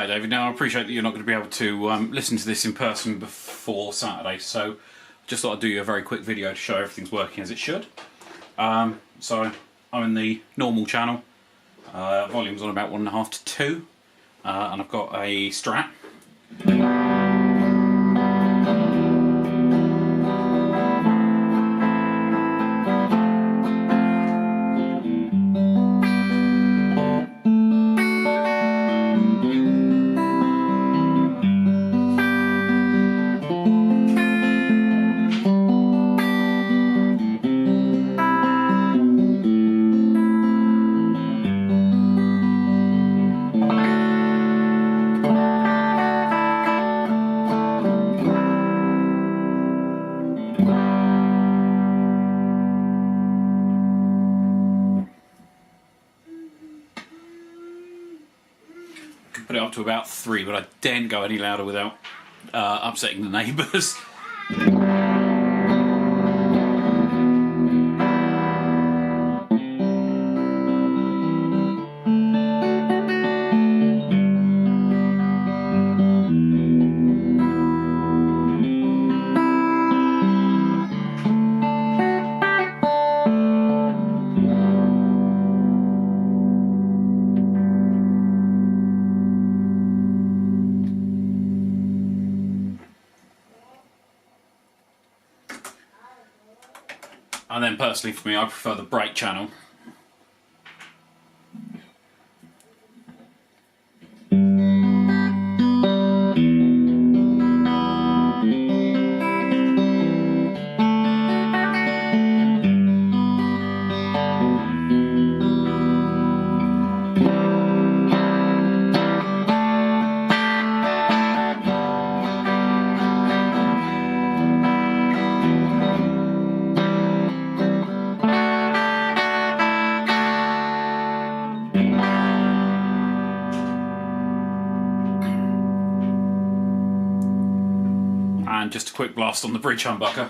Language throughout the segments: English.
Hi David, now I appreciate that you're not going to be able to listen to this in person before Saturday, so just thought I'd do you a very quick video to show everything's working as it should. So I'm in the normal channel, volume's on about 1.5 to 2, and I've got a Strat. Put it up to about 3, but I daren't go any louder without upsetting the neighbours. And then personally for me, I prefer the brake channel. And just a quick blast on the bridge humbucker.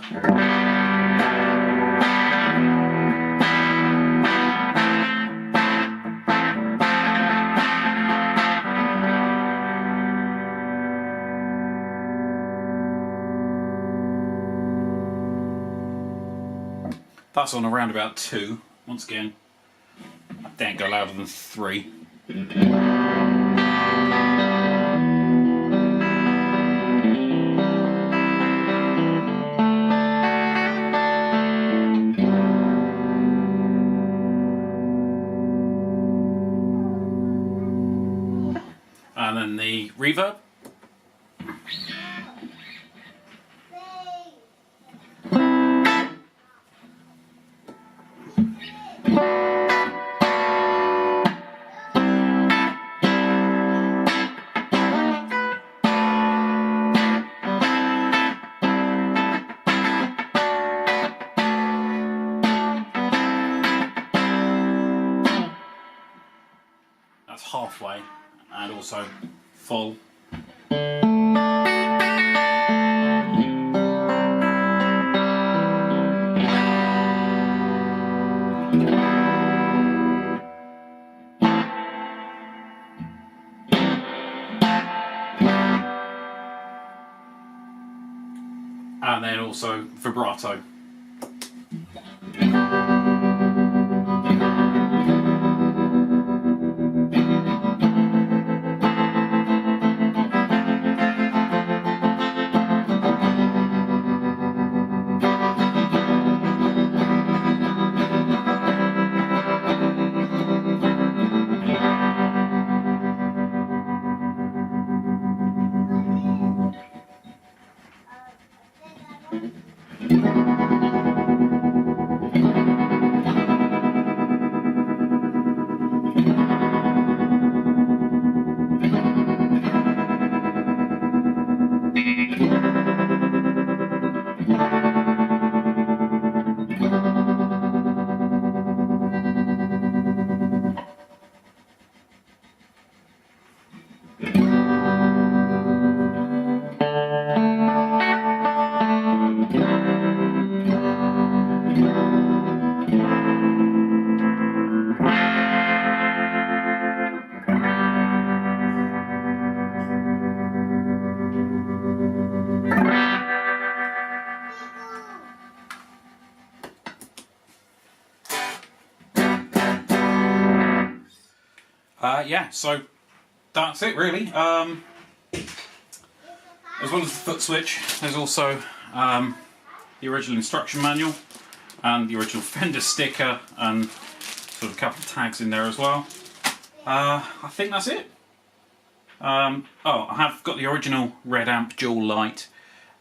That's on around about 2. Once again, I daren't go louder than 3. And then the reverb. That's halfway, and also full. And then also vibrato. yeah, so that's it really. As well as the foot switch, there's also the original instruction manual and the original Fender sticker and sort of a couple of tags in there as well. I think that's it. Oh, I have got the original red amp dual light.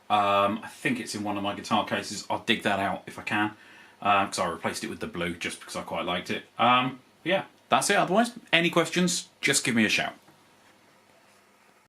I think it's in one of my guitar cases. I'll dig that out if I can, because I replaced it with the blue just because I quite liked it. Yeah, that's it. Otherwise, any questions, just give me a shout.